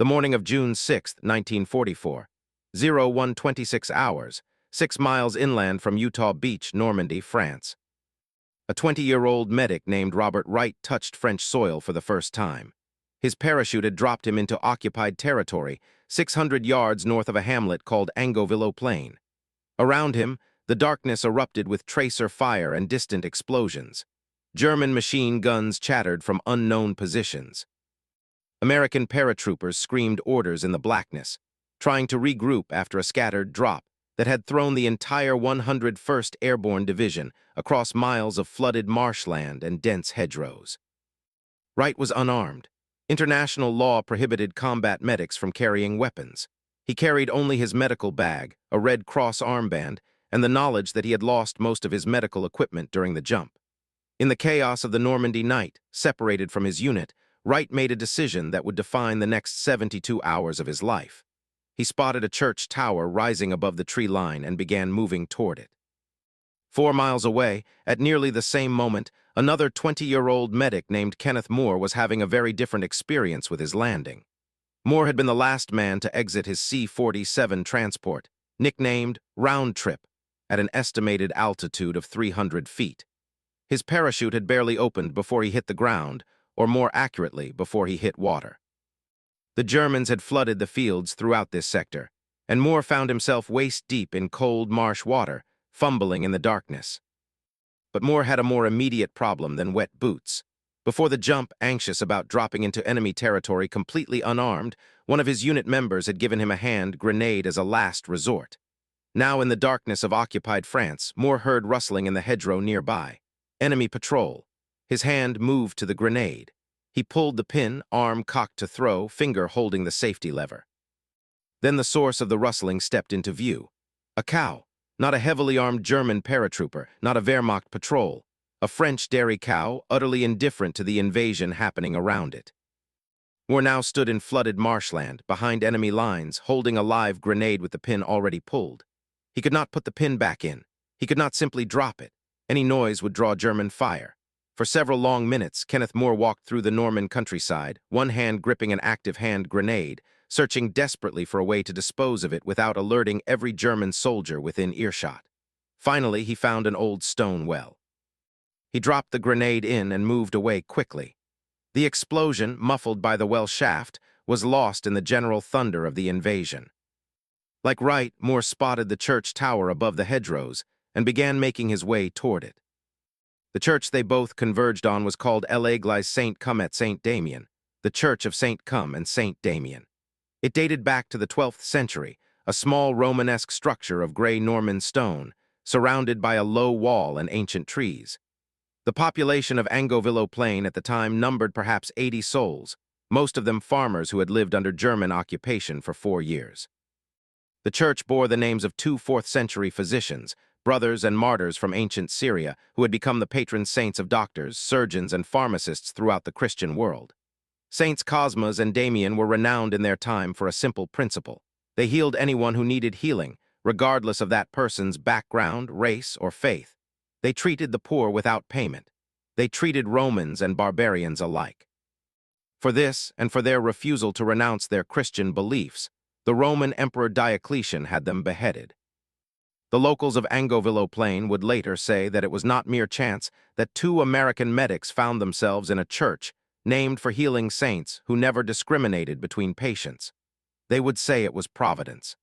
The morning of June 6, 1944, 01:26 hours, 6 miles inland from Utah Beach, Normandy, France. A 20-year-old medic named Robert Wright touched French soil for the first time. His parachute had dropped him into occupied territory, 600 yards north of a hamlet called Angoville-Plain. Around him, the darkness erupted with tracer fire and distant explosions. German machine guns chattered from unknown positions. American paratroopers screamed orders in the blackness, trying to regroup after a scattered drop that had thrown the entire 101st Airborne Division across miles of flooded marshland and dense hedgerows. Wright was unarmed. International law prohibited combat medics from carrying weapons. He carried only his medical bag, a Red Cross armband, and the knowledge that he had lost most of his medical equipment during the jump. In the chaos of the Normandy night, separated from his unit, Wright made a decision that would define the next 72 hours of his life. He spotted a church tower rising above the tree line and began moving toward it. 4 miles away, at nearly the same moment, another 20-year-old medic named Kenneth Moore was having a very different experience with his landing. Moore had been the last man to exit his C-47 transport, nicknamed Round Trip, at an estimated altitude of 300 feet. His parachute had barely opened before he hit the ground, or more accurately, before he hit water. The Germans had flooded the fields throughout this sector, and Moore found himself waist-deep in cold marsh water, fumbling in the darkness. But Moore had a more immediate problem than wet boots. Before the jump, anxious about dropping into enemy territory completely unarmed, one of his unit members had given him a hand grenade as a last resort. Now in the darkness of occupied France, Moore heard rustling in the hedgerow nearby. Enemy patrol. His hand moved to the grenade. He pulled the pin, arm cocked to throw, finger holding the safety lever. Then the source of the rustling stepped into view. A cow. Not a heavily armed German paratrooper, not a Wehrmacht patrol. A French dairy cow, utterly indifferent to the invasion happening around it. Moore now stood in flooded marshland, behind enemy lines, holding a live grenade with the pin already pulled. He could not put the pin back in. He could not simply drop it. Any noise would draw German fire. For several long minutes, Kenneth Moore walked through the Norman countryside, one hand gripping an active hand grenade, searching desperately for a way to dispose of it without alerting every German soldier within earshot. Finally, he found an old stone well. He dropped the grenade in and moved away quickly. The explosion, muffled by the well shaft, was lost in the general thunder of the invasion. Like Wright, Moore spotted the church tower above the hedgerows and began making his way toward it. The church they both converged on was called l'Église Saint-Come et Saint-Damien, the Church of St. Come and St. Damien. It dated back to the 12th century, a small Romanesque structure of gray Norman stone, surrounded by a low wall and ancient trees. The population of Angoville-Plain at the time numbered perhaps 80 souls, most of them farmers who had lived under German occupation for 4 years. The church bore the names of 2 4th-century physicians, brothers and martyrs from ancient Syria, who had become the patron saints of doctors, surgeons, and pharmacists throughout the Christian world. Saints Cosmas and Damien were renowned in their time for a simple principle. They healed anyone who needed healing, regardless of that person's background, race, or faith. They treated the poor without payment. They treated Romans and barbarians alike. For this, and for their refusal to renounce their Christian beliefs, the Roman Emperor Diocletian had them beheaded. The locals of Angoville-Plain would later say that it was not mere chance that 2 American medics found themselves in a church named for healing saints who never discriminated between patients. They would say it was Providence.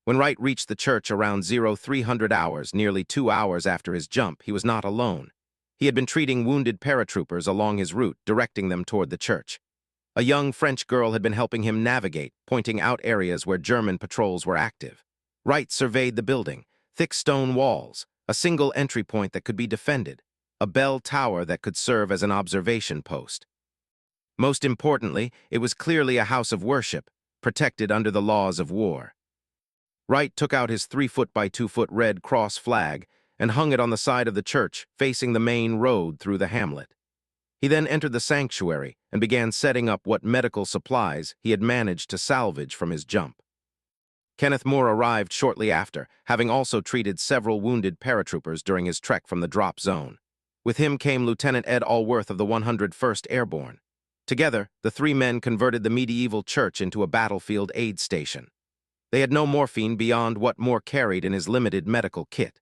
When Wright reached the church around 0300 hours, nearly 2 hours after his jump, he was not alone. He had been treating wounded paratroopers along his route, directing them toward the church. A young French girl had been helping him navigate, pointing out areas where German patrols were active. Wright surveyed the building, thick stone walls, a single entry point that could be defended, a bell tower that could serve as an observation post. Most importantly, it was clearly a house of worship, protected under the laws of war. Wright took out his 3-foot by 2-foot Red Cross flag and hung it on the side of the church, facing the main road through the hamlet. He then entered the sanctuary and began setting up what medical supplies he had managed to salvage from his jump. Kenneth Moore arrived shortly after, having also treated several wounded paratroopers during his trek from the drop zone. With him came Lieutenant Ed Allworth of the 101st Airborne. Together, the three men converted the medieval church into a battlefield aid station. They had no morphine beyond what Moore carried in his limited medical kit.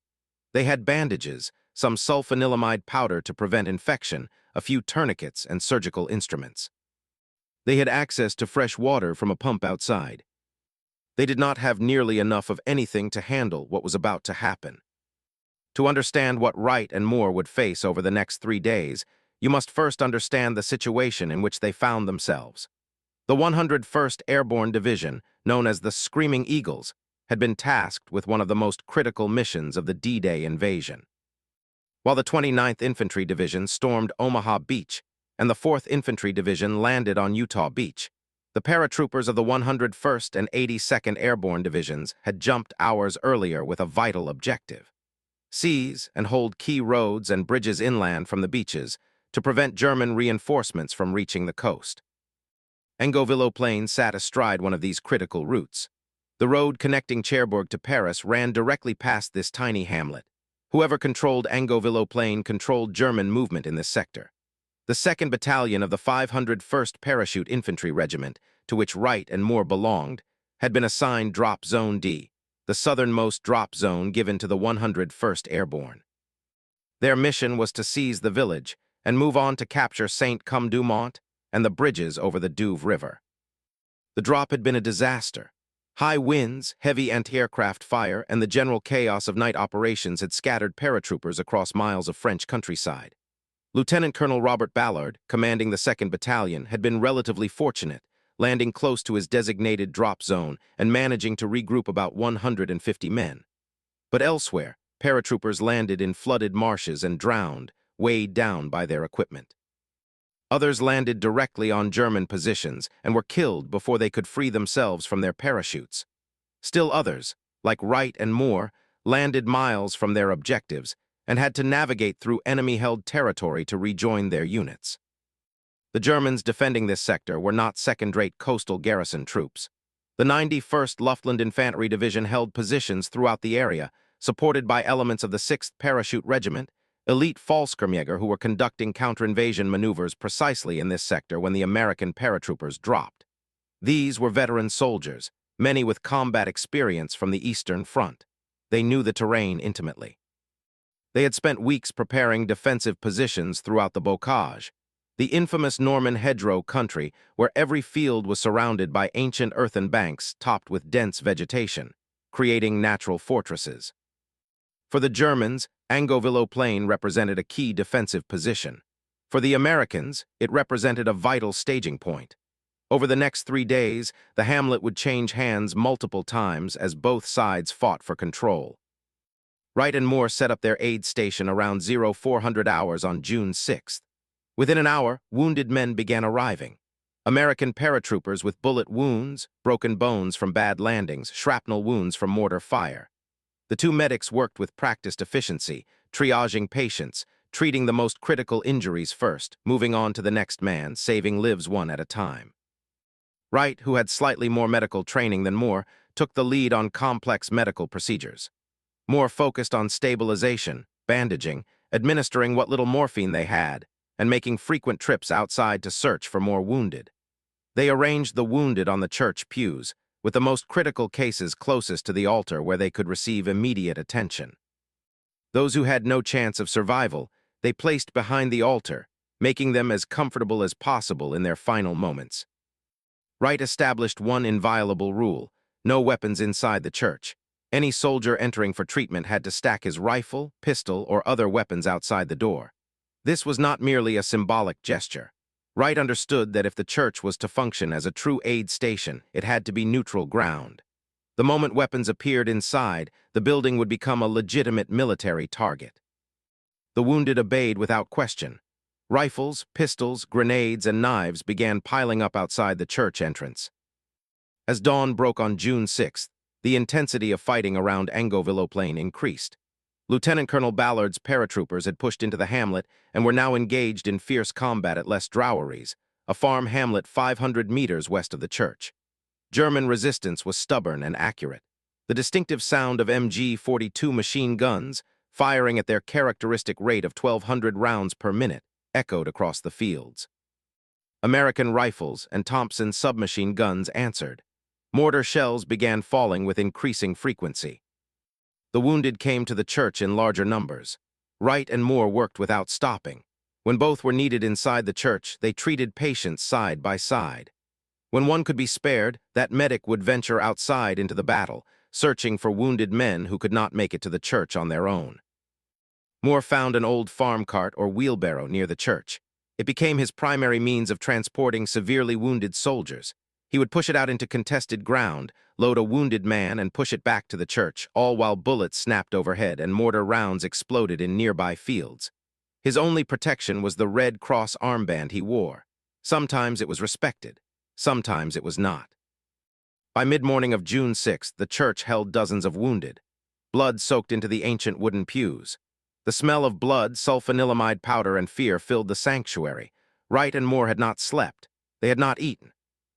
They had bandages, some sulfanilamide powder to prevent infection, a few tourniquets, and surgical instruments. They had access to fresh water from a pump outside. They did not have nearly enough of anything to handle what was about to happen. To understand what Wright and Moore would face over the next 3 days, you must first understand the situation in which they found themselves. The 101st Airborne Division, known as the Screaming Eagles, had been tasked with one of the most critical missions of the D-Day invasion. While the 29th Infantry Division stormed Omaha Beach and the 4th Infantry Division landed on Utah Beach, the paratroopers of the 101st and 82nd Airborne Divisions had jumped hours earlier with a vital objective: seize and hold key roads and bridges inland from the beaches to prevent German reinforcements from reaching the coast. Engoville Plain sat astride one of these critical routes. The road connecting Cherbourg to Paris ran directly past this tiny hamlet. Whoever controlled Engoville Plain controlled German movement in this sector. The 2nd Battalion of the 501st Parachute Infantry Regiment, to which Wright and Moore belonged, had been assigned Drop Zone D, the southernmost drop zone given to the 101st Airborne. Their mission was to seize the village and move on to capture Saint-Come-du-Mont and the bridges over the Douve River. The drop had been a disaster. High winds, heavy anti-aircraft fire, and the general chaos of night operations had scattered paratroopers across miles of French countryside. Lieutenant Colonel Robert Ballard, commanding the 2nd Battalion, had been relatively fortunate, landing close to his designated drop zone and managing to regroup about 150 men. But elsewhere, paratroopers landed in flooded marshes and drowned, weighed down by their equipment. Others landed directly on German positions and were killed before they could free themselves from their parachutes. Still others, like Wright and Moore, landed miles from their objectives and had to navigate through enemy-held territory to rejoin their units. The Germans defending this sector were not second-rate coastal garrison troops. The 91st Luftland Infantry Division held positions throughout the area, supported by elements of the 6th Parachute Regiment, elite Fallschirmjäger who were conducting counter-invasion maneuvers precisely in this sector when the American paratroopers dropped. These were veteran soldiers, many with combat experience from the Eastern Front. They knew the terrain intimately. They had spent weeks preparing defensive positions throughout the bocage, the infamous Norman hedgerow country where every field was surrounded by ancient earthen banks topped with dense vegetation, creating natural fortresses. For the Germans, Engoville Plain represented a key defensive position. For the Americans, it represented a vital staging point. Over the next 3 days, the hamlet would change hands multiple times as both sides fought for control. Wright and Moore set up their aid station around 0400 hours on June 6th. Within an hour, wounded men began arriving. American paratroopers with bullet wounds, broken bones from bad landings, shrapnel wounds from mortar fire. The two medics worked with practiced efficiency, triaging patients, treating the most critical injuries first, moving on to the next man, saving lives one at a time. Wright, who had slightly more medical training than Moore, took the lead on complex medical procedures. Moore focused on stabilization, bandaging, administering what little morphine they had, and making frequent trips outside to search for more wounded. They arranged the wounded on the church pews, with the most critical cases closest to the altar where they could receive immediate attention. Those who had no chance of survival, they placed behind the altar, making them as comfortable as possible in their final moments. Wright established one inviolable rule: no weapons inside the church. Any soldier entering for treatment had to stack his rifle, pistol, or other weapons outside the door. This was not merely a symbolic gesture. Wright understood that if the church was to function as a true aid station, it had to be neutral ground. The moment weapons appeared inside, the building would become a legitimate military target. The wounded obeyed without question. Rifles, pistols, grenades, and knives began piling up outside the church entrance. As dawn broke on June 6th, the intensity of fighting around Engoville Plain increased. Lieutenant Colonel Ballard's paratroopers had pushed into the hamlet and were now engaged in fierce combat at Les Droweries, a farm hamlet 500 meters west of the church. German resistance was stubborn and accurate. The distinctive sound of MG-42 machine guns, firing at their characteristic rate of 1,200 rounds per minute, echoed across the fields. American rifles and Thompson submachine guns answered. Mortar shells began falling with increasing frequency. The wounded came to the church in larger numbers. Wright and Moore worked without stopping. When both were needed inside the church, they treated patients side by side. When one could be spared, that medic would venture outside into the battle, searching for wounded men who could not make it to the church on their own. Moore found an old farm cart or wheelbarrow near the church. It became his primary means of transporting severely wounded soldiers. He would push it out into contested ground, load a wounded man, and push it back to the church, all while bullets snapped overhead and mortar rounds exploded in nearby fields. His only protection was the Red Cross armband he wore. Sometimes it was respected, sometimes it was not. By mid-morning of June 6th, the church held dozens of wounded. Blood soaked into the ancient wooden pews. The smell of blood, sulfanilamide powder, and fear filled the sanctuary. Wright and Moore had not slept. They had not eaten.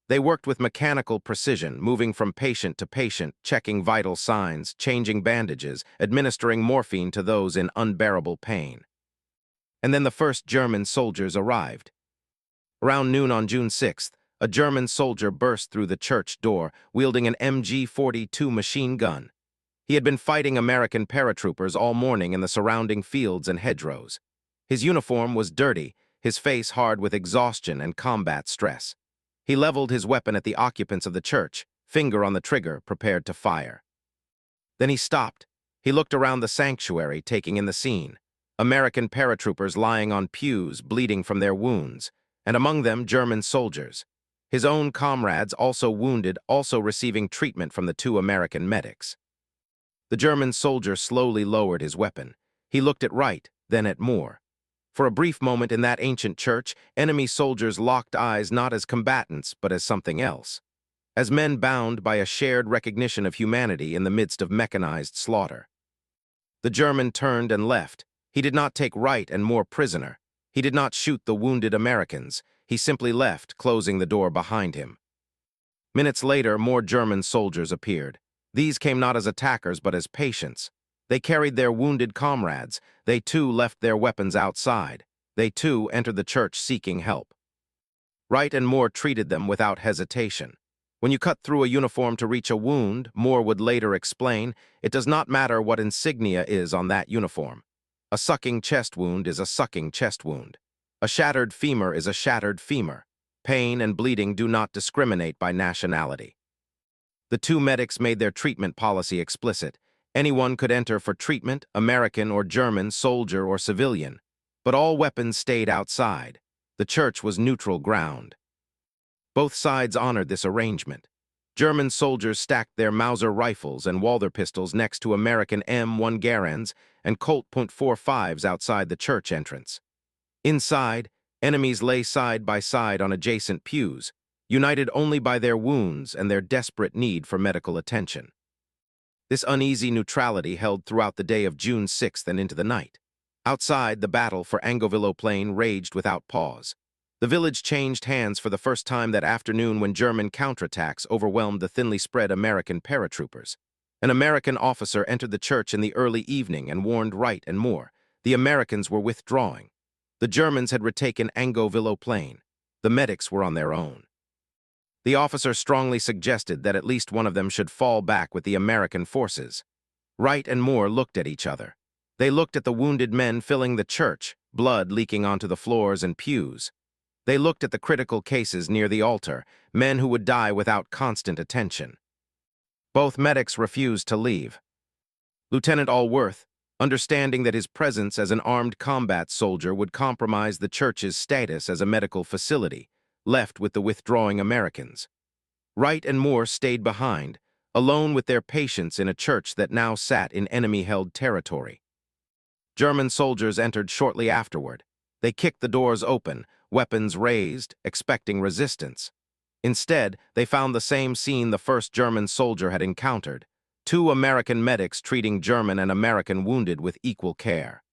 They worked with mechanical precision, moving from patient to patient, checking vital signs, changing bandages, administering morphine to those in unbearable pain. And then the first German soldiers arrived. Around noon on June 6th, a German soldier burst through the church door, wielding an MG-42 machine gun. He had been fighting American paratroopers all morning in the surrounding fields and hedgerows. His uniform was dirty, his face hard with exhaustion and combat stress. He leveled his weapon at the occupants of the church, finger on the trigger, prepared to fire. Then he stopped. He looked around the sanctuary, taking in the scene. American paratroopers lying on pews, bleeding from their wounds, and among them German soldiers. His own comrades, also wounded, also receiving treatment from the two American medics. The German soldier slowly lowered his weapon. He looked at Wright, then at Moore. For a brief moment in that ancient church, enemy soldiers locked eyes not as combatants, but as something else. As men bound by a shared recognition of humanity in the midst of mechanized slaughter. The German turned and left. He did not take Wright and Moore prisoner. He did not shoot the wounded Americans. He simply left, closing the door behind him. Minutes later, more German soldiers appeared. These came not as attackers, but as patients. They carried their wounded comrades. They too left their weapons outside. They too entered the church seeking help. Wright and Moore treated them without hesitation. When you cut through a uniform to reach a wound, Moore would later explain, it does not matter what insignia is on that uniform. A sucking chest wound is a sucking chest wound. A shattered femur is a shattered femur. Pain and bleeding do not discriminate by nationality. The two medics made their treatment policy explicit. Anyone could enter for treatment, American or German, soldier or civilian. But all weapons stayed outside. The church was neutral ground. Both sides honored this arrangement. German soldiers stacked their Mauser rifles and Walther pistols next to American M1 Garands and Colt .45s outside the church entrance. Inside, enemies lay side by side on adjacent pews, united only by their wounds and their desperate need for medical attention. This uneasy neutrality held throughout the day of June 6th and into the night. Outside, the battle for Angovilo Plain raged without pause. The village changed hands for the first time that afternoon when German counterattacks overwhelmed the thinly spread American paratroopers. An American officer entered the church in the early evening and warned Wright and Moore. The Americans were withdrawing. The Germans had retaken Angovilo Plain. The medics were on their own. The officer strongly suggested that at least one of them should fall back with the American forces. Wright and Moore looked at each other. They looked at the wounded men filling the church, blood leaking onto the floors and pews. They looked at the critical cases near the altar, men who would die without constant attention. Both medics refused to leave. Lieutenant Allworth, understanding that his presence as an armed combat soldier would compromise the church's status as a medical facility, left with the withdrawing Americans. Wright and Moore stayed behind, alone with their patients in a church that now sat in enemy-held territory. German soldiers entered shortly afterward. They kicked the doors open, weapons raised, expecting resistance. Instead, they found the same scene the first German soldier had encountered, two American medics treating German and American wounded with equal care.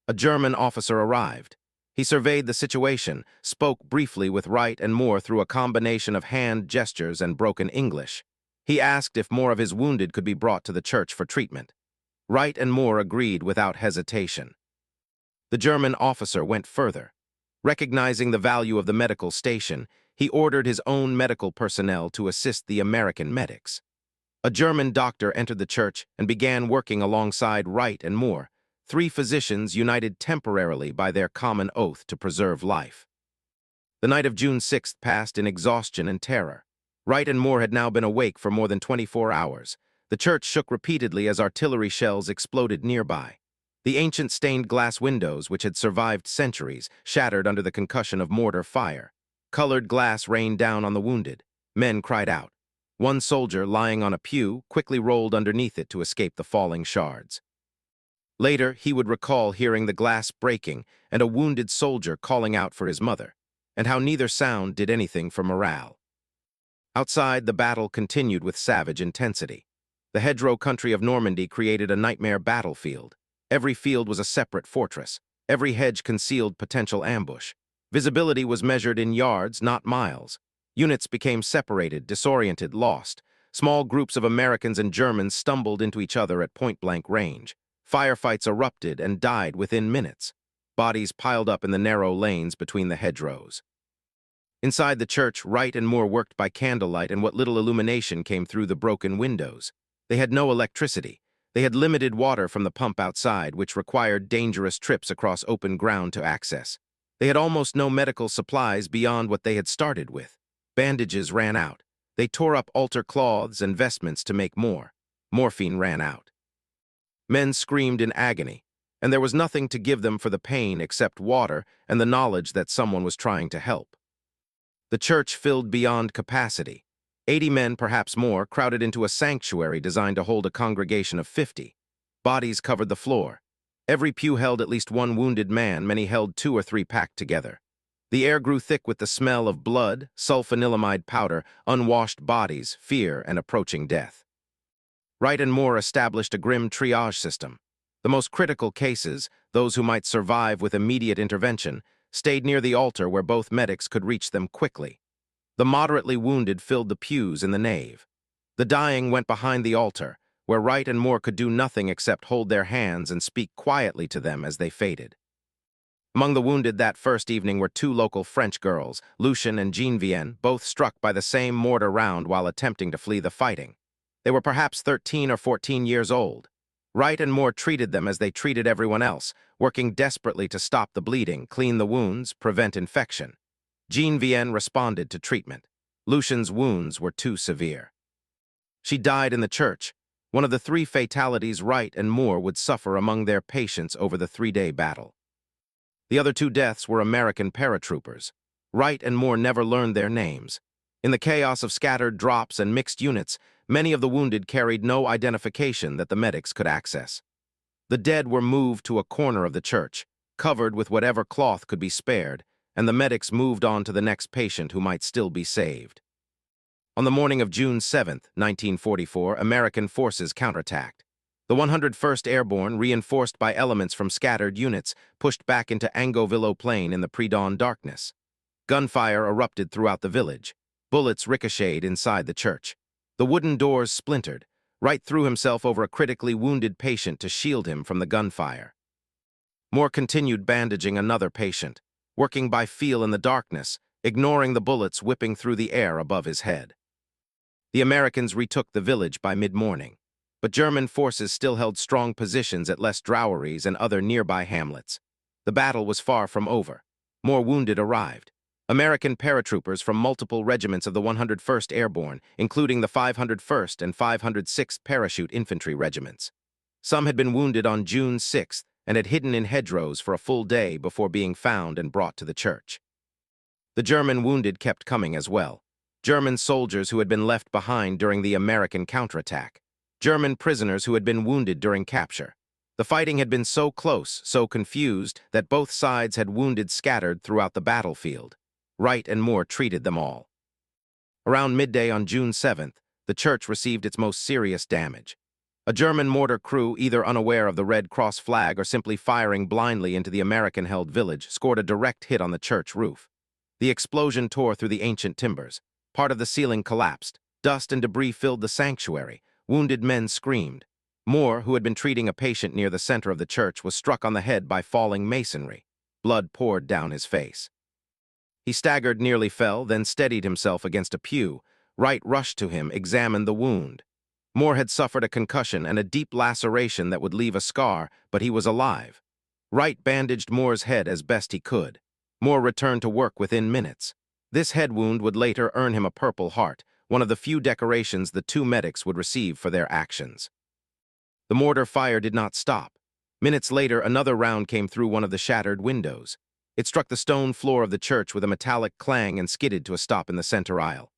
A German officer arrived. He surveyed the situation, spoke briefly with Wright and Moore through a combination of hand gestures and broken English. He asked if more of his wounded could be brought to the church for treatment. Wright and Moore agreed without hesitation. The German officer went further. Recognizing the value of the medical station, he ordered his own medical personnel to assist the American medics. A German doctor entered the church and began working alongside Wright and Moore, three physicians united temporarily by their common oath to preserve life. The night of June 6th passed in exhaustion and terror. Wright and Moore had now been awake for more than 24 hours. The church shook repeatedly as artillery shells exploded nearby. The ancient stained glass windows, which had survived centuries, shattered under the concussion of mortar fire. Colored glass rained down on the wounded. Men cried out. One soldier, lying on a pew, quickly rolled underneath it to escape the falling shards. Later, he would recall hearing the glass breaking and a wounded soldier calling out for his mother, and how neither sound did anything for morale. Outside, the battle continued with savage intensity. The hedgerow country of Normandy created a nightmare battlefield. Every field was a separate fortress. Every hedge concealed potential ambush. Visibility was measured in yards, not miles. Units became separated, disoriented, lost. Small groups of Americans and Germans stumbled into each other at point-blank range. Firefights erupted and died within minutes. Bodies piled up in the narrow lanes between the hedgerows. Inside the church, Wright and Moore worked by candlelight, and what little illumination came through the broken windows. They had no electricity. They had limited water from the pump outside, which required dangerous trips across open ground to access. They had almost no medical supplies beyond what they had started with. Bandages ran out. They tore up altar cloths and vestments to make more. Morphine ran out. Men screamed in agony, and there was nothing to give them for the pain except water and the knowledge that someone was trying to help. The church filled beyond capacity. 80 men, perhaps more, crowded into a sanctuary designed to hold a congregation of 50. Bodies covered the floor. Every pew held at least one wounded man, many held 2 or 3 packed together. The air grew thick with the smell of blood, sulfanilamide powder, unwashed bodies, fear, and approaching death. Wright and Moore established a grim triage system. The most critical cases, those who might survive with immediate intervention, stayed near the altar where both medics could reach them quickly. The moderately wounded filled the pews in the nave. The dying went behind the altar, where Wright and Moore could do nothing except hold their hands and speak quietly to them as they faded. Among the wounded that first evening were 2 local French girls, Lucien and Genevieve, both struck by the same mortar round while attempting to flee the fighting. They were perhaps 13 or 14 years old. Wright and Moore treated them as they treated everyone else, working desperately to stop the bleeding, clean the wounds, prevent infection. Genevieve responded to treatment. Lucien's wounds were too severe. She died in the church, one of the 3 fatalities Wright and Moore would suffer among their patients over the 3-day battle. The other 2 deaths were American paratroopers. Wright and Moore never learned their names. In the chaos of scattered drops and mixed units, many of the wounded carried no identification that the medics could access. The dead were moved to a corner of the church, covered with whatever cloth could be spared, and the medics moved on to the next patient who might still be saved. On the morning of June 7, 1944, American forces counterattacked. The 101st Airborne, reinforced by elements from scattered units, pushed back into Angoville Plain in the pre-dawn darkness. Gunfire erupted throughout the village. Bullets ricocheted inside the church. The wooden doors splintered. Wright threw himself over a critically wounded patient to shield him from the gunfire. Moore continued bandaging another patient, working by feel in the darkness, ignoring the bullets whipping through the air above his head. The Americans retook the village by mid-morning, but German forces still held strong positions at Les Droweries and other nearby hamlets. The battle was far from over. More wounded arrived. American paratroopers from multiple regiments of the 101st Airborne, including the 501st and 506th Parachute Infantry Regiments. Some had been wounded on June 6th and had hidden in hedgerows for a full day before being found and brought to the church. The German wounded kept coming as well. German soldiers who had been left behind during the American counterattack. German prisoners who had been wounded during capture. The fighting had been so close, so confused, that both sides had wounded scattered throughout the battlefield. Wright and Moore treated them all. Around midday on June 7th, the church received its most serious damage. A German mortar crew, either unaware of the Red Cross flag or simply firing blindly into the American-held village, scored a direct hit on the church roof. The explosion tore through the ancient timbers. Part of the ceiling collapsed. Dust and debris filled the sanctuary. Wounded men screamed. Moore, who had been treating a patient near the center of the church, was struck on the head by falling masonry. Blood poured down his face. He staggered, nearly fell, then steadied himself against a pew. Wright rushed to him, examined the wound. Moore had suffered a concussion and a deep laceration that would leave a scar, but he was alive. Wright bandaged Moore's head as best he could. Moore returned to work within minutes. This head wound would later earn him a Purple Heart, one of the few decorations the two medics would receive for their actions. The mortar fire did not stop. Minutes later, another round came through one of the shattered windows. It struck the stone floor of the church with a metallic clang and skidded to a stop in the center aisle.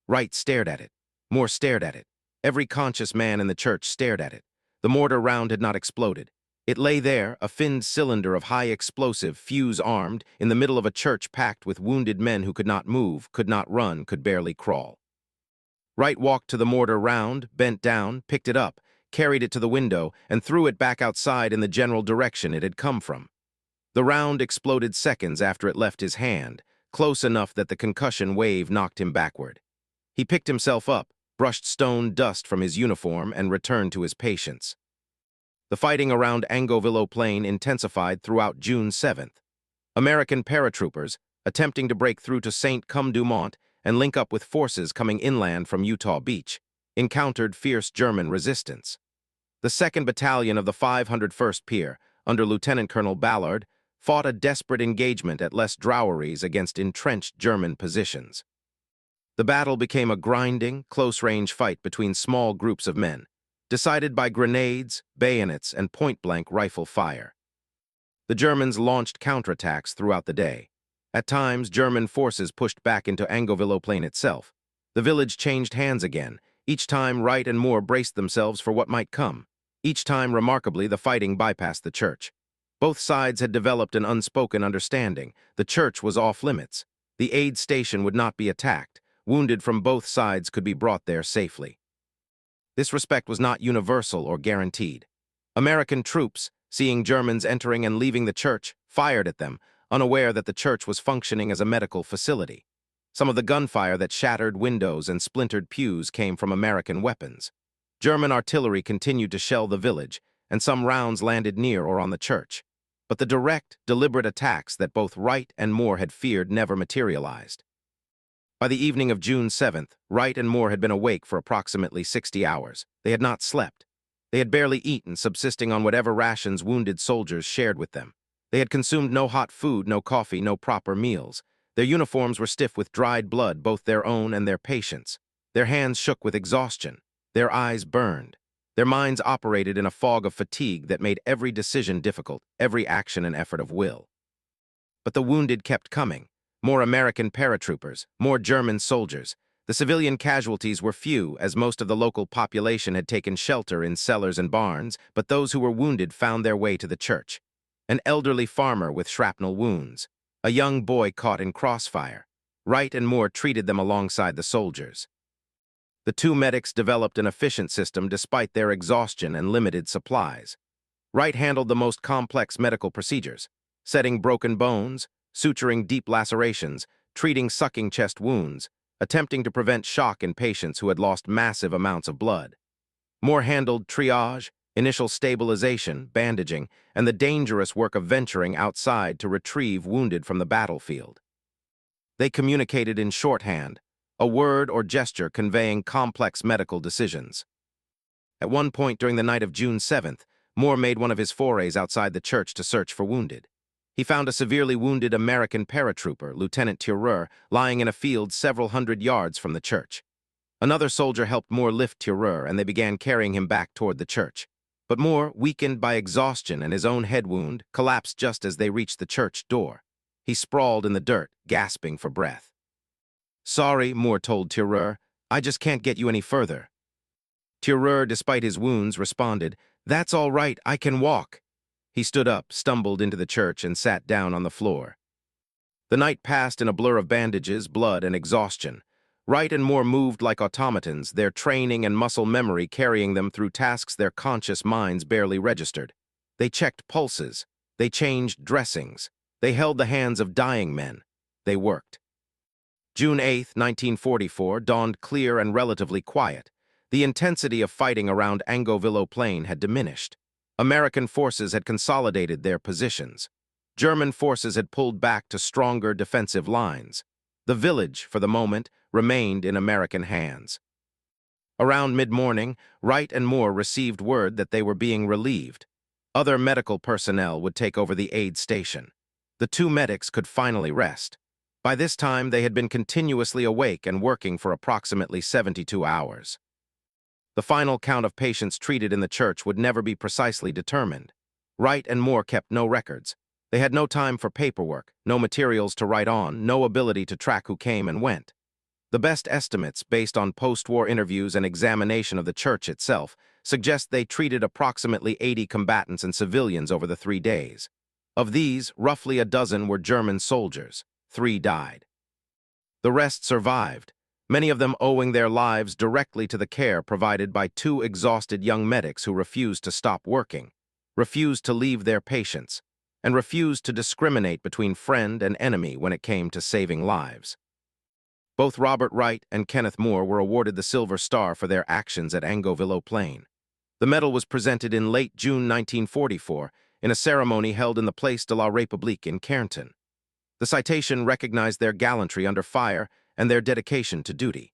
Wright stared at it. Moore stared at it. Every conscious man in the church stared at it. The mortar round had not exploded. It lay there, a finned cylinder of high explosive, fuse-armed, in the middle of a church packed with wounded men who could not move, could not run, could barely crawl. Wright walked to the mortar round, bent down, picked it up, carried it to the window, and threw it back outside in the general direction it had come from. The round exploded seconds after it left his hand, close enough that the concussion wave knocked him backward. He picked himself up, brushed stone dust from his uniform, and returned to his patients. The fighting around Angoville Plain intensified throughout June 7th. American paratroopers, attempting to break through to Saint-Cum-du-Mont and link up with forces coming inland from Utah Beach, encountered fierce German resistance. The 2nd Battalion of the 501st Pier, under Lieutenant Colonel Ballard, fought a desperate engagement at Les Droweries against entrenched German positions. The battle became a grinding, close-range fight between small groups of men, decided by grenades, bayonets, and point-blank rifle fire. The Germans launched counterattacks throughout the day. At times, German forces pushed back into Angoville Plain itself. The village changed hands again. Each time, Wright and Moore braced themselves for what might come. Each time, remarkably, the fighting bypassed the church. Both sides had developed an unspoken understanding. The church was off-limits. The aid station would not be attacked. Wounded from both sides could be brought there safely. This respect was not universal or guaranteed. American troops, seeing Germans entering and leaving the church, fired at them, unaware that the church was functioning as a medical facility. Some of the gunfire that shattered windows and splintered pews came from American weapons. German artillery continued to shell the village, and some rounds landed near or on the church. But the direct, deliberate attacks that both Wright and Moore had feared never materialized. By the evening of June 7th, Wright and Moore had been awake for approximately 60 hours. They had not slept. They had barely eaten, subsisting on whatever rations wounded soldiers shared with them. They had consumed no hot food, no coffee, no proper meals. Their uniforms were stiff with dried blood, both their own and their patients'. Their hands shook with exhaustion. Their eyes burned. Their minds operated in a fog of fatigue that made every decision difficult, every action an effort of will. But the wounded kept coming. More American paratroopers, more German soldiers. The civilian casualties were few, as most of the local population had taken shelter in cellars and barns, but those who were wounded found their way to the church. An elderly farmer with shrapnel wounds. A young boy caught in crossfire. Wright and Moore treated them alongside the soldiers. The two medics developed an efficient system despite their exhaustion and limited supplies. Wright handled the most complex medical procedures, setting broken bones, suturing deep lacerations, treating sucking chest wounds, attempting to prevent shock in patients who had lost massive amounts of blood. Moore handled triage, initial stabilization, bandaging, and the dangerous work of venturing outside to retrieve wounded from the battlefield. They communicated in shorthand, a word or gesture conveying complex medical decisions. At one point during the night of June 7th, Moore made one of his forays outside the church to search for wounded. He found a severely wounded American paratrooper, Lieutenant Tireur, lying in a field several hundred yards from the church. Another soldier helped Moore lift Tireur, and they began carrying him back toward the church. But Moore, weakened by exhaustion and his own head wound, collapsed just as they reached the church door. He sprawled in the dirt, gasping for breath. "Sorry," Moore told Tireur, "I just can't get you any further." Tireur, despite his wounds, responded, "That's all right, I can walk." He stood up, stumbled into the church, and sat down on the floor. The night passed in a blur of bandages, blood, and exhaustion. Wright and Moore moved like automatons, their training and muscle memory carrying them through tasks their conscious minds barely registered. They checked pulses. They changed dressings. They held the hands of dying men. They worked. June 8, 1944, dawned clear and relatively quiet. The intensity of fighting around Angoville Plain had diminished. American forces had consolidated their positions. German forces had pulled back to stronger defensive lines. The village, for the moment, remained in American hands. Around mid-morning, Wright and Moore received word that they were being relieved. Other medical personnel would take over the aid station. The two medics could finally rest. By this time, they had been continuously awake and working for approximately 72 hours. The final count of patients treated in the church would never be precisely determined. Wright and Moore kept no records. They had no time for paperwork, no materials to write on, no ability to track who came and went. The best estimates, based on post-war interviews and examination of the church itself, suggest they treated approximately 80 combatants and civilians over the 3 days. Of these, roughly a dozen were German soldiers. 3 died. The rest survived, many of them owing their lives directly to the care provided by 2 exhausted young medics who refused to stop working, refused to leave their patients, and refused to discriminate between friend and enemy when it came to saving lives. Both Robert Wright and Kenneth Moore were awarded the Silver Star for their actions at Angoville Plain. The medal was presented in late June 1944 in a ceremony held in the Place de la République in Cairnton. The citation recognized their gallantry under fire and their dedication to duty.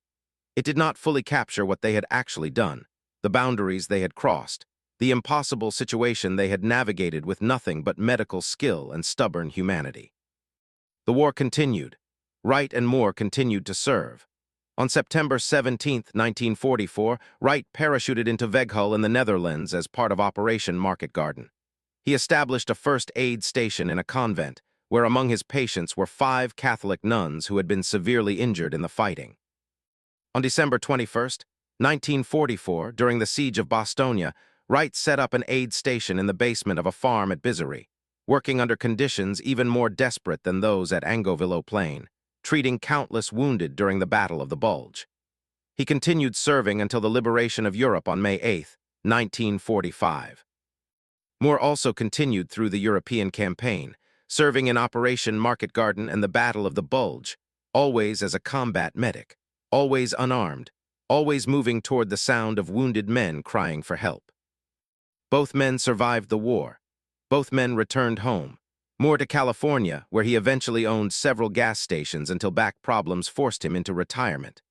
It did not fully capture what they had actually done, the boundaries they had crossed, the impossible situation they had navigated with nothing but medical skill and stubborn humanity. The war continued. Wright and Moore continued to serve. On September 17, 1944, Wright parachuted into Veghel in the Netherlands as part of Operation Market Garden. He established a first aid station in a convent, where among his patients were 5 Catholic nuns who had been severely injured in the fighting. On December 21, 1944, during the siege of Bastogne, Wright set up an aid station in the basement of a farm at Bizery, working under conditions even more desperate than those at Angoville Plain, treating countless wounded during the Battle of the Bulge. He continued serving until the liberation of Europe on May 8, 1945. Moore also continued through the European campaign, serving in Operation Market Garden and the Battle of the Bulge, always as a combat medic, always unarmed, always moving toward the sound of wounded men crying for help. Both men survived the war. Both men returned home. Moore to California, where he eventually owned several gas stations until back problems forced him into retirement.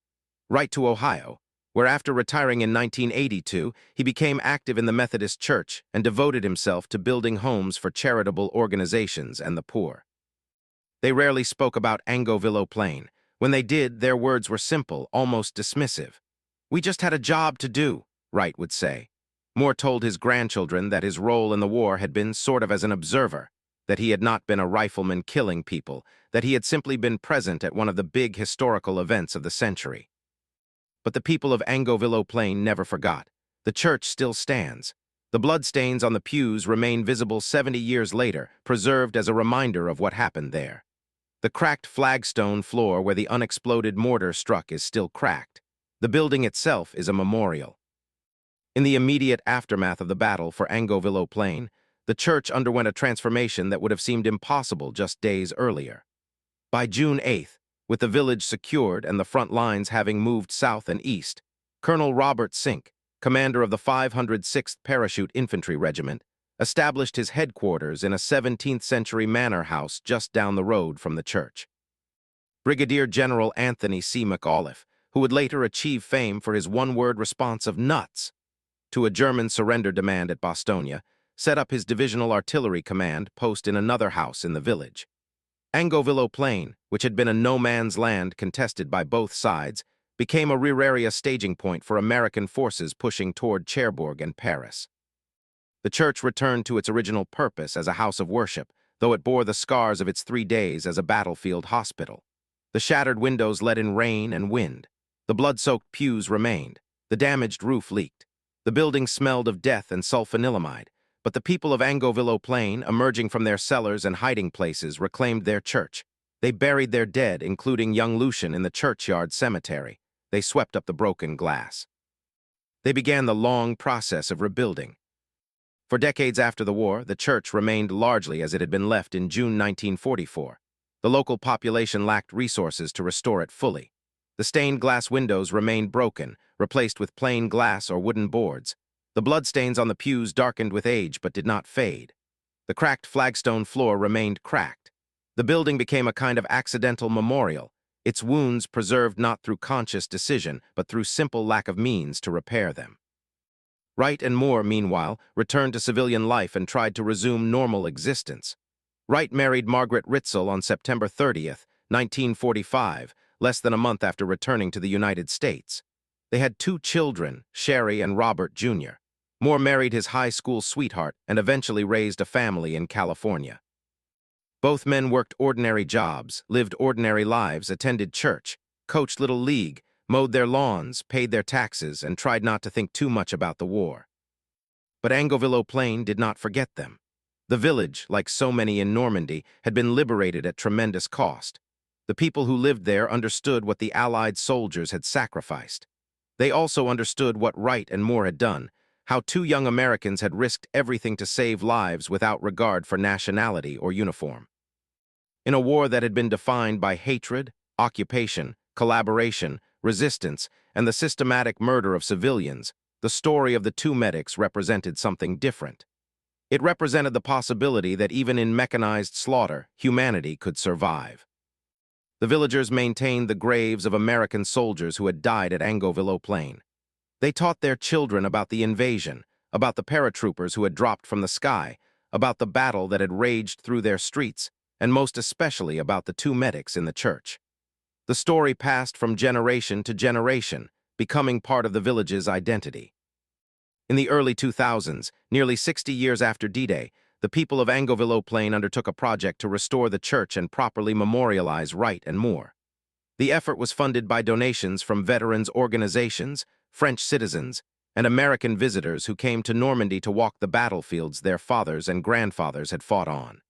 Wright to Ohio, where after retiring in 1982, he became active in the Methodist Church and devoted himself to building homes for charitable organizations and the poor. They rarely spoke about Angoville Plain. When they did, their words were simple, almost dismissive. "We just had a job to do," Wright would say. Moore told his grandchildren that his role in the war had been sort of as an observer, that he had not been a rifleman killing people, that he had simply been present at one of the big historical events of the century. But the people of Angoville Plain never forgot. The church still stands. The bloodstains on the pews remain visible 70 years later, preserved as a reminder of what happened there. The cracked flagstone floor where the unexploded mortar struck is still cracked. The building itself is a memorial. In the immediate aftermath of the battle for Angoville Plain, the church underwent a transformation that would have seemed impossible just days earlier. By June 8th, with the village secured and the front lines having moved south and east, Colonel Robert Sink, commander of the 506th Parachute Infantry Regiment, established his headquarters in a 17th-century manor house just down the road from the church. Brigadier General Anthony C. McAuliffe, who would later achieve fame for his one-word response of "nuts" to a German surrender demand at Bastogne, set up his divisional artillery command post in another house in the village. Angoville Plain, which had been a no-man's land contested by both sides, became a rear area staging point for American forces pushing toward Cherbourg and Paris. The church returned to its original purpose as a house of worship, though it bore the scars of its 3 days as a battlefield hospital. The shattered windows let in rain and wind. The blood-soaked pews remained. The damaged roof leaked. The building smelled of death and sulfanilamide, but the people of Angoville Plain, emerging from their cellars and hiding places, reclaimed their church. They buried their dead, including young Lucian, in the churchyard cemetery. They swept up the broken glass. They began the long process of rebuilding. For decades after the war, the church remained largely as it had been left in June 1944. The local population lacked resources to restore it fully. The stained glass windows remained broken, replaced with plain glass or wooden boards. The bloodstains on the pews darkened with age but did not fade. The cracked flagstone floor remained cracked. The building became a kind of accidental memorial, its wounds preserved not through conscious decision, but through simple lack of means to repair them. Wright and Moore, meanwhile, returned to civilian life and tried to resume normal existence. Wright married Margaret Ritzel on September 30th, 1945, less than a month after returning to the United States. They had 2 children, Sherry and Robert Jr. Moore married his high school sweetheart and eventually raised a family in California. Both men worked ordinary jobs, lived ordinary lives, attended church, coached Little League, mowed their lawns, paid their taxes, and tried not to think too much about the war. But Angloville-Plain did not forget them. The village, like so many in Normandy, had been liberated at tremendous cost. The people who lived there understood what the Allied soldiers had sacrificed. They also understood what Wright and Moore had done, how 2 young Americans had risked everything to save lives without regard for nationality or uniform. In a war that had been defined by hatred, occupation, collaboration, resistance, and the systematic murder of civilians, the story of the 2 medics represented something different. It represented the possibility that even in mechanized slaughter, humanity could survive. The villagers maintained the graves of American soldiers who had died at Angloville-Plain. They taught their children about the invasion, about the paratroopers who had dropped from the sky, about the battle that had raged through their streets, and most especially about the 2 medics in the church. The story passed from generation to generation, becoming part of the village's identity. In the early 2000s, nearly 60 years after D-Day, the people of Angloville-Plain undertook a project to restore the church and properly memorialize Wright and Moore. The effort was funded by donations from veterans' organizations, French citizens, and American visitors who came to Normandy to walk the battlefields their fathers and grandfathers had fought on.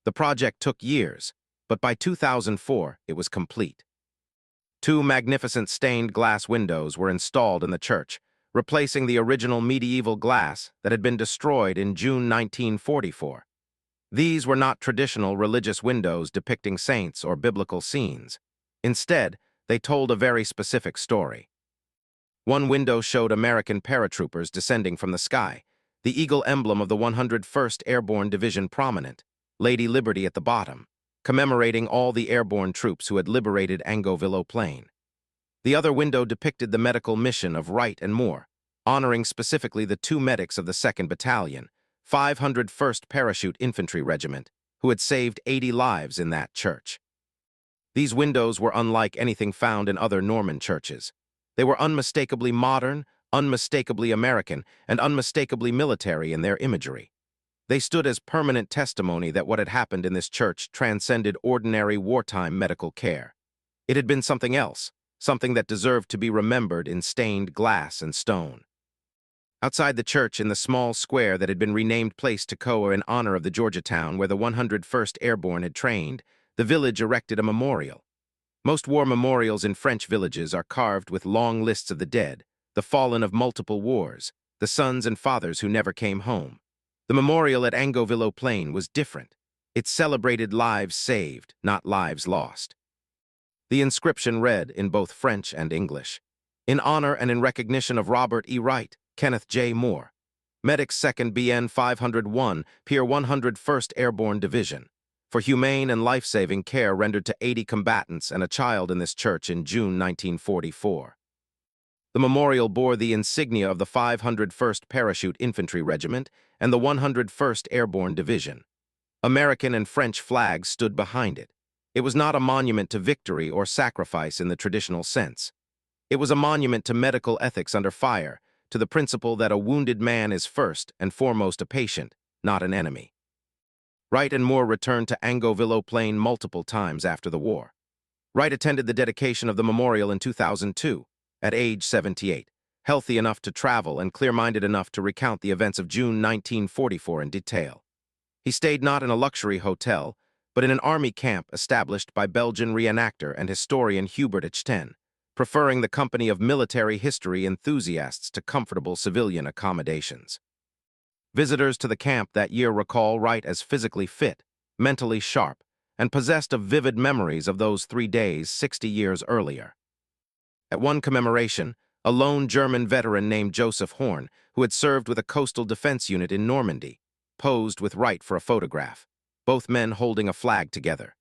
The project took years, but by 2004 it was complete. 2 magnificent stained glass windows were installed in the church, replacing the original medieval glass that had been destroyed in June 1944. These were not traditional religious windows depicting saints or biblical scenes. Instead, they told a very specific story. One window showed American paratroopers descending from the sky, the eagle emblem of the 101st Airborne Division prominent, Lady Liberty at the bottom, commemorating all the airborne troops who had liberated Angloville-Plain. The other window depicted the medical mission of Wright and Moore, honoring specifically the 2 medics of the 2nd Battalion, 501st Parachute Infantry Regiment, who had saved 80 lives in that church. These windows were unlike anything found in other Norman churches. They were unmistakably modern, unmistakably American, and unmistakably military in their imagery. They stood as permanent testimony that what had happened in this church transcended ordinary wartime medical care. It had been something else, something that deserved to be remembered in stained glass and stone. Outside the church, in the small square that had been renamed Place Toccoa in honor of the Georgetown where the 101st Airborne had trained, the village erected a memorial. Most war memorials in French villages are carved with long lists of the dead, the fallen of multiple wars, the sons and fathers who never came home. The memorial at Angloville-Plain was different. It celebrated lives saved, not lives lost. The inscription read in both French and English, "In honor and in recognition of Robert E. Wright, Kenneth J. Moore, Medics 2nd BN 501, Pier 101st Airborne Division, for humane and life-saving care rendered to 80 combatants and a child in this church in June 1944. The memorial bore the insignia of the 501st Parachute Infantry Regiment and the 101st Airborne Division. American and French flags stood behind it. It was not a monument to victory or sacrifice in the traditional sense. It was a monument to medical ethics under fire, to the principle that a wounded man is first and foremost a patient, not an enemy. Wright and Moore returned to Angloville-Plain multiple times after the war. Wright attended the dedication of the memorial in 2002, at age 78, healthy enough to travel and clear-minded enough to recount the events of June 1944 in detail. He stayed not in a luxury hotel, but in an army camp established by Belgian reenactor and historian Hubert Chten, preferring the company of military history enthusiasts to comfortable civilian accommodations. Visitors to the camp that year recall Wright as physically fit, mentally sharp, and possessed of vivid memories of those 3 days 60 years earlier. At one commemoration, a lone German veteran named Joseph Horn, who had served with a coastal defense unit in Normandy, posed with Wright for a photograph, both men holding a flag together.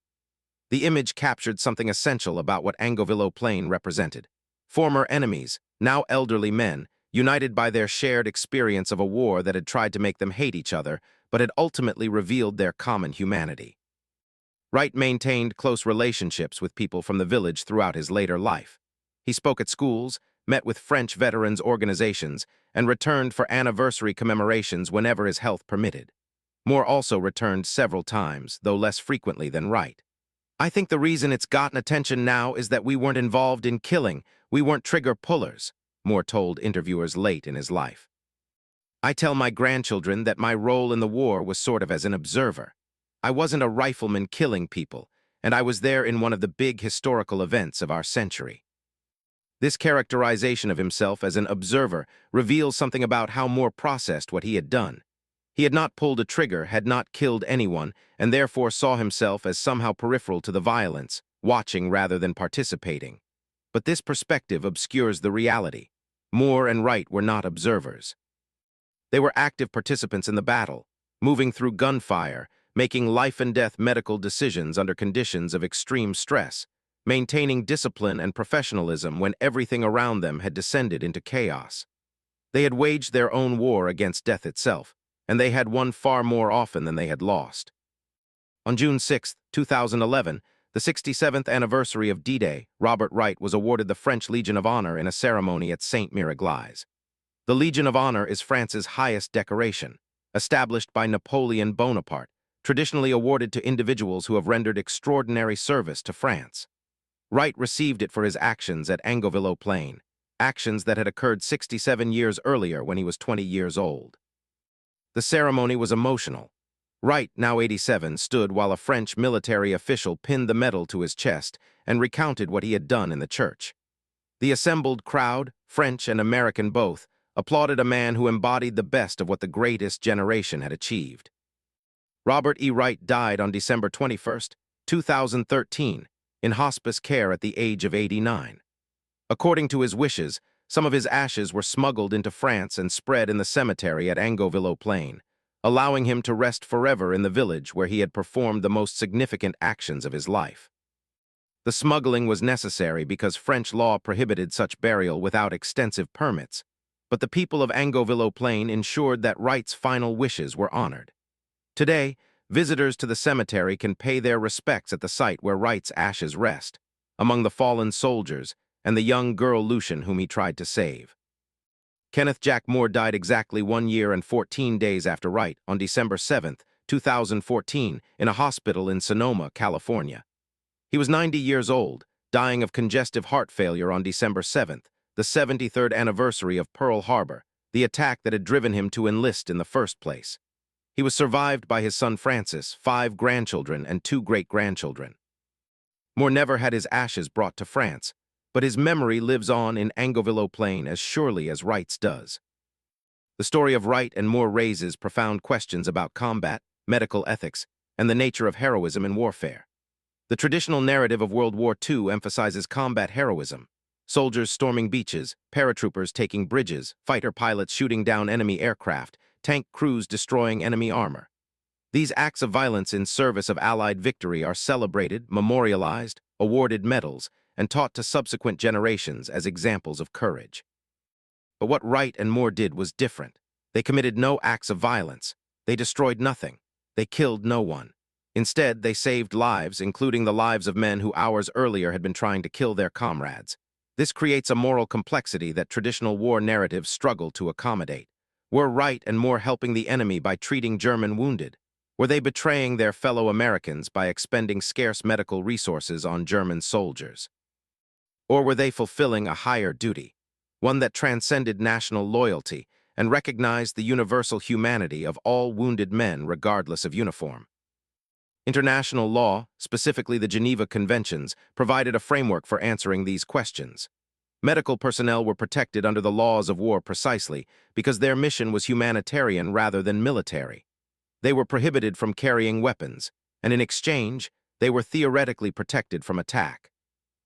The image captured something essential about what Angovilo Plain represented. Former enemies, now elderly men, united by their shared experience of a war that had tried to make them hate each other, but had ultimately revealed their common humanity. Wright maintained close relationships with people from the village throughout his later life. He spoke at schools, met with French veterans' organizations, and returned for anniversary commemorations whenever his health permitted. Moore also returned several times, though less frequently than Wright. "I think the reason it's gotten attention now is that we weren't involved in killing, we weren't trigger pullers," Moore told interviewers late in his life. "I tell my grandchildren that my role in the war was sort of as an observer. I wasn't a rifleman killing people, and I was there in one of the big historical events of our century." This characterization of himself as an observer reveals something about how Moore processed what he had done. He had not pulled a trigger, had not killed anyone, and therefore saw himself as somehow peripheral to the violence, watching rather than participating. But this perspective obscures the reality. Moore and Wright were not observers. They were active participants in the battle, moving through gunfire, making life-and-death medical decisions under conditions of extreme stress, maintaining discipline and professionalism when everything around them had descended into chaos. They had waged their own war against death itself, and they had won far more often than they had lost. On June 6, 2011, the 67th anniversary of D-Day, Robert Wright was awarded the French Legion of Honor in a ceremony at Saint-Miraglise. The Legion of Honor is France's highest decoration, established by Napoleon Bonaparte, traditionally awarded to individuals who have rendered extraordinary service to France. Wright received it for his actions at Angovilo Plain, actions that had occurred 67 years earlier when he was 20 years old. The ceremony was emotional. Wright, now 87, stood while a French military official pinned the medal to his chest and recounted what he had done in the church. The assembled crowd, French and American both, applauded a man who embodied the best of what the greatest generation had achieved. Robert E. Wright died on December 21, 2013, in hospice care at the age of 89. According to his wishes, some of his ashes were smuggled into France and spread in the cemetery at Angovilo Plain, allowing him to rest forever in the village where he had performed the most significant actions of his life. The smuggling was necessary because French law prohibited such burial without extensive permits, but the people of Angovilo Plain ensured that Wright's final wishes were honored. Today, visitors to the cemetery can pay their respects at the site where Wright's ashes rest, among the fallen soldiers and the young girl Lucian whom he tried to save. Kenneth Jack Moore died exactly 1 year and 14 days after Wright on December 7, 2014, in a hospital in Sonoma, California. He was 90 years old, dying of congestive heart failure on December 7, the 73rd anniversary of Pearl Harbor, the attack that had driven him to enlist in the first place. He was survived by his son Francis, 5 grandchildren, and 2 great-grandchildren. Moore never had his ashes brought to France, but his memory lives on in Angovilo Plain as surely as Wright's does. The story of Wright and Moore raises profound questions about combat, medical ethics, and the nature of heroism in warfare. The traditional narrative of World War II emphasizes combat heroism: soldiers storming beaches, paratroopers taking bridges, fighter pilots shooting down enemy aircraft, tank crews destroying enemy armor. These acts of violence in service of Allied victory are celebrated, memorialized, awarded medals, and taught to subsequent generations as examples of courage. But what Wright and Moore did was different. They committed no acts of violence. They destroyed nothing. They killed no one. Instead, they saved lives, including the lives of men who hours earlier had been trying to kill their comrades. This creates a moral complexity that traditional war narratives struggle to accommodate. Were Wright and Moore helping the enemy by treating German wounded? Were they betraying their fellow Americans by expending scarce medical resources on German soldiers? Or were they fulfilling a higher duty, one that transcended national loyalty and recognized the universal humanity of all wounded men regardless of uniform? International law, specifically the Geneva Conventions, provided a framework for answering these questions. Medical personnel were protected under the laws of war precisely because their mission was humanitarian rather than military. They were prohibited from carrying weapons, and in exchange, they were theoretically protected from attack.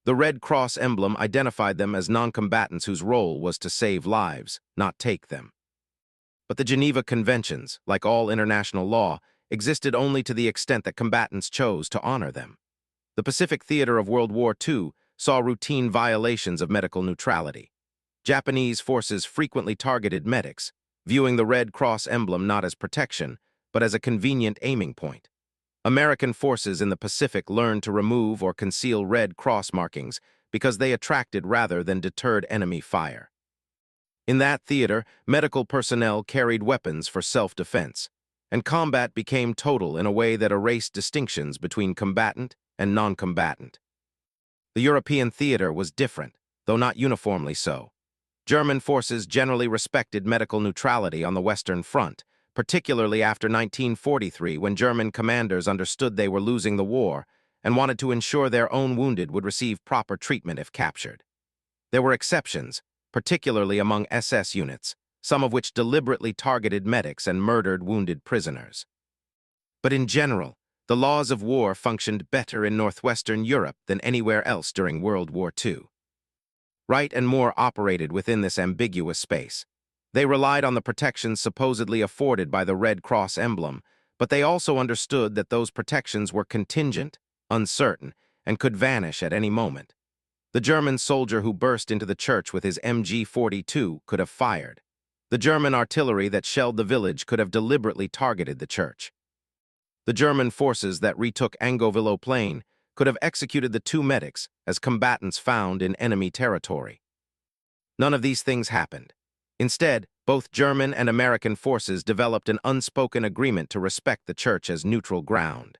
The Red Cross emblem identified them as non-combatants whose role was to save lives, not take them. But the Geneva Conventions, like all international law, existed only to the extent that combatants chose to honor them. The Pacific theater of World War II saw routine violations of medical neutrality. Japanese forces frequently targeted medics, viewing the Red Cross emblem not as protection, but as a convenient aiming point. American forces in the Pacific learned to remove or conceal Red Cross markings because they attracted rather than deterred enemy fire. In that theater, medical personnel carried weapons for self-defense, and combat became total in a way that erased distinctions between combatant and non-combatant. The European theater was different, though not uniformly so. German forces generally respected medical neutrality on the Western Front, particularly after 1943 when German commanders understood they were losing the war and wanted to ensure their own wounded would receive proper treatment if captured. There were exceptions, particularly among SS units, some of which deliberately targeted medics and murdered wounded prisoners. But in general, the laws of war functioned better in northwestern Europe than anywhere else during World War II. Wright and Moore operated within this ambiguous space. They relied on the protections supposedly afforded by the Red Cross emblem, but they also understood that those protections were contingent, uncertain, and could vanish at any moment. The German soldier who burst into the church with his MG-42 could have fired. The German artillery that shelled the village could have deliberately targeted the church. The German forces that retook Angovilo Plain could have executed the two medics as combatants found in enemy territory. None of these things happened. Instead, both German and American forces developed an unspoken agreement to respect the church as neutral ground.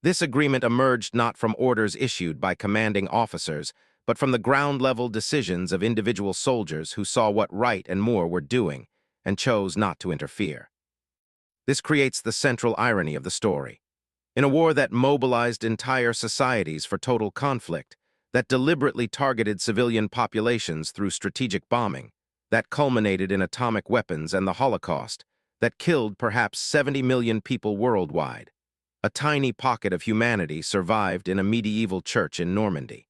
This agreement emerged not from orders issued by commanding officers, but from the ground-level decisions of individual soldiers who saw what Wright and Moore were doing and chose not to interfere. This creates the central irony of the story. In a war that mobilized entire societies for total conflict, that deliberately targeted civilian populations through strategic bombing, that culminated in atomic weapons and the Holocaust, that killed perhaps 70 million people worldwide, a tiny pocket of humanity survived in a medieval church in Normandy.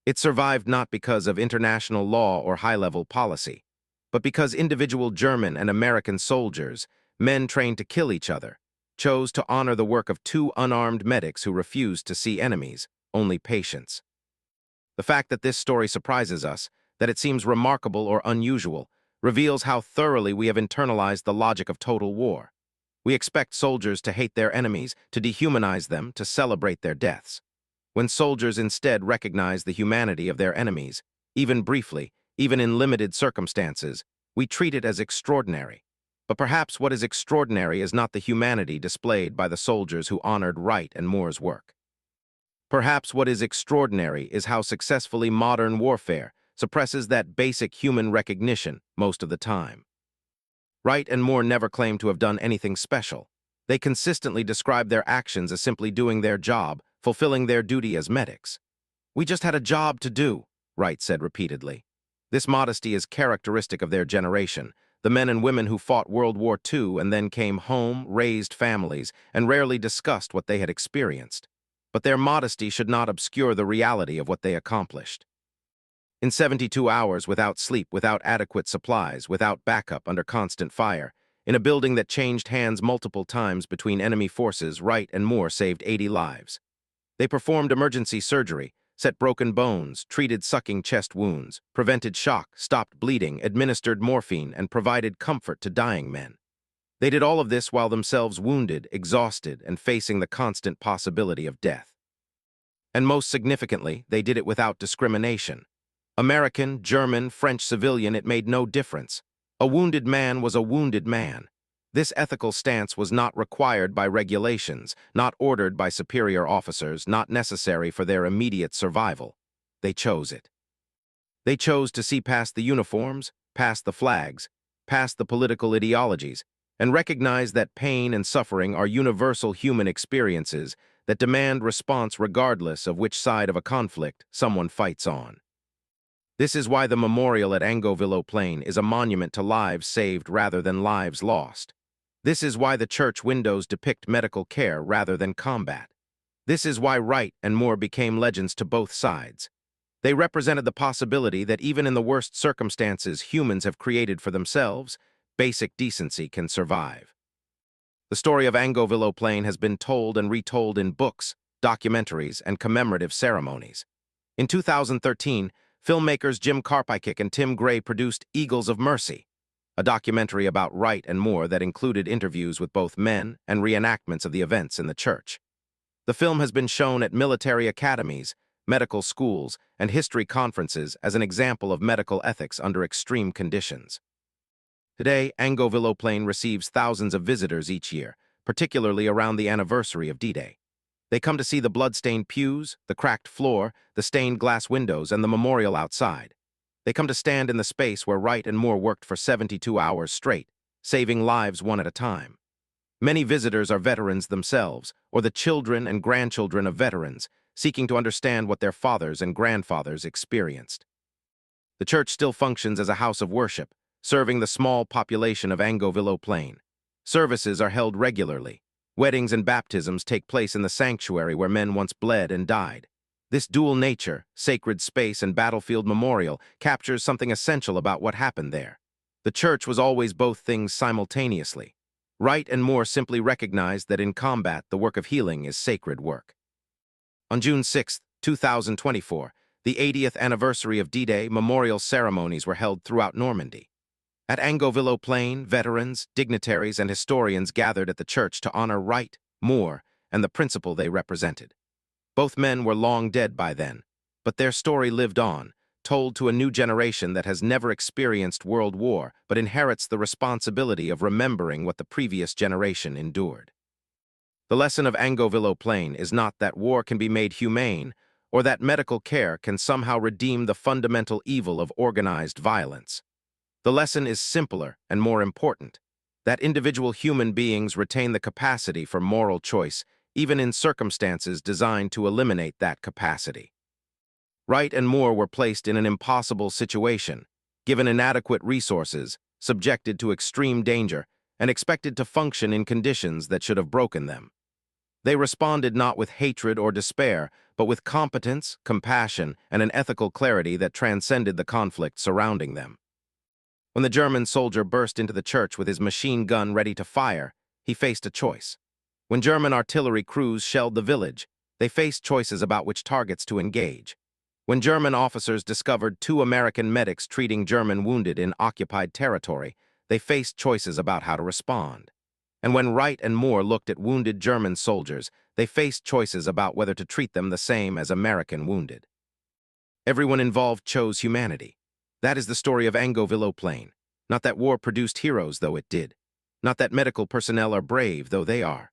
It survived not because of international law or high-level policy, but because individual German and American soldiers, men trained to kill each other, chose to honor the work of two unarmed medics who refused to see enemies, only patients. The fact that this story surprises us, that it seems remarkable or unusual, reveals how thoroughly we have internalized the logic of total war. We expect soldiers to hate their enemies, to dehumanize them, to celebrate their deaths. When soldiers instead recognize the humanity of their enemies, even briefly, even in limited circumstances, we treat it as extraordinary. But perhaps what is extraordinary is not the humanity displayed by the soldiers who honored Wright and Moore's work. Perhaps what is extraordinary is how successfully modern warfare suppresses that basic human recognition most of the time. Wright and Moore never claimed to have done anything special. They consistently described their actions as simply doing their job, fulfilling their duty as medics. "We just had a job to do," Wright said repeatedly. This modesty is characteristic of their generation, the men and women who fought World War II and then came home, raised families, and rarely discussed what they had experienced. But their modesty should not obscure the reality of what they accomplished. In 72 hours, without sleep, without adequate supplies, without backup, under constant fire, in a building that changed hands multiple times between enemy forces, Wright and Moore saved 80 lives. They performed emergency surgery, set broken bones, treated sucking chest wounds, prevented shock, stopped bleeding, administered morphine, and provided comfort to dying men. They did all of this while themselves wounded, exhausted, and facing the constant possibility of death. And most significantly, they did it without discrimination. American, German, French civilian, it made no difference. A wounded man was a wounded man. This ethical stance was not required by regulations, not ordered by superior officers, not necessary for their immediate survival. They chose it. They chose to see past the uniforms, past the flags, past the political ideologies, and recognize that pain and suffering are universal human experiences that demand response regardless of which side of a conflict someone fights on. This is why the memorial at Angovilo Plain is a monument to lives saved rather than lives lost. This is why the church windows depict medical care rather than combat. This is why Wright and Moore became legends to both sides. They represented the possibility that even in the worst circumstances humans have created for themselves, basic decency can survive. The story of Angoville Plain has been told and retold in books, documentaries, and commemorative ceremonies. In 2013, filmmakers Jim Carpeikick and Tim Gray produced Eagles of Mercy, a documentary about Wright and Moore that included interviews with both men and reenactments of the events in the church. The film has been shown at military academies, medical schools, and history conferences as an example of medical ethics under extreme conditions. Today, Angoville Plain receives thousands of visitors each year, particularly around the anniversary of D-Day. They come to see the blood-stained pews, the cracked floor, the stained glass windows, and the memorial outside. They come to stand in the space where Wright and Moore worked for 72 hours straight, saving lives one at a time. Many visitors are veterans themselves, or the children and grandchildren of veterans, seeking to understand what their fathers and grandfathers experienced. The church still functions as a house of worship, serving the small population of Angoville Plain. Services are held regularly. Weddings and baptisms take place in the sanctuary where men once bled and died. This dual nature, sacred space and battlefield memorial, captures something essential about what happened there. The church was always both things simultaneously. Wright and Moore simply recognized that in combat, the work of healing is sacred work. On June 6, 2024, the 80th anniversary of D-Day, memorial ceremonies were held throughout Normandy. At Angoville Plain, veterans, dignitaries, and historians gathered at the church to honor Wright, Moore, and the principle they represented. Both men were long dead by then, but their story lived on, told to a new generation that has never experienced World War but inherits the responsibility of remembering what the previous generation endured. The lesson of Angoville Plain is not that war can be made humane or that medical care can somehow redeem the fundamental evil of organized violence. The lesson is simpler and more important, that individual human beings retain the capacity for moral choice, even in circumstances designed to eliminate that capacity. Wright and Moore were placed in an impossible situation, given inadequate resources, subjected to extreme danger, and expected to function in conditions that should have broken them. They responded not with hatred or despair, but with competence, compassion, and an ethical clarity that transcended the conflict surrounding them. When the German soldier burst into the church with his machine gun ready to fire, he faced a choice. When German artillery crews shelled the village, they faced choices about which targets to engage. When German officers discovered 2 American medics treating German wounded in occupied territory, they faced choices about how to respond. And when Wright and Moore looked at wounded German soldiers, they faced choices about whether to treat them the same as American wounded. Everyone involved chose humanity. That is the story of Angoville Plain. Not that war produced heroes, though it did. Not that medical personnel are brave, though they are.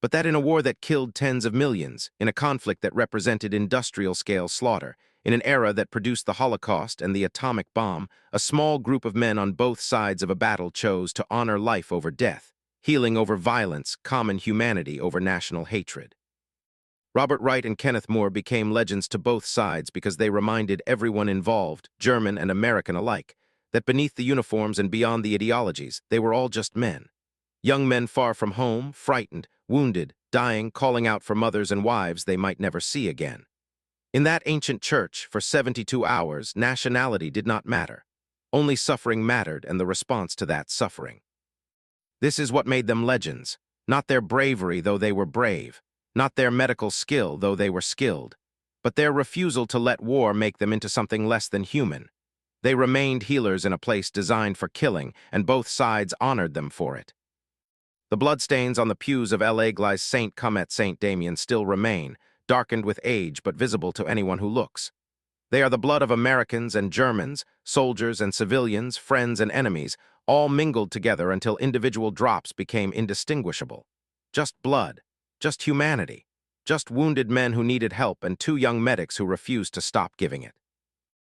But that in a war that killed tens of millions, in a conflict that represented industrial-scale slaughter, in an era that produced the Holocaust and the atomic bomb, a small group of men on both sides of a battle chose to honor life over death, healing over violence, common humanity over national hatred. Robert Wright and Kenneth Moore became legends to both sides because they reminded everyone involved, German and American alike, that beneath the uniforms and beyond the ideologies, they were all just men. Young men far from home, frightened, wounded, dying, calling out for mothers and wives they might never see again. In that ancient church, for 72 hours, nationality did not matter. Only suffering mattered and the response to that suffering. This is what made them legends, not their bravery, though they were brave, not their medical skill, though they were skilled, but their refusal to let war make them into something less than human. They remained healers in a place designed for killing, and both sides honored them for it. The bloodstains on the pews of l'Église Saint-Comet Saint Damien still remain, darkened with age but visible to anyone who looks. They are the blood of Americans and Germans, soldiers and civilians, friends and enemies, all mingled together until individual drops became indistinguishable. Just blood, just humanity, just wounded men who needed help and 2 young medics who refused to stop giving it.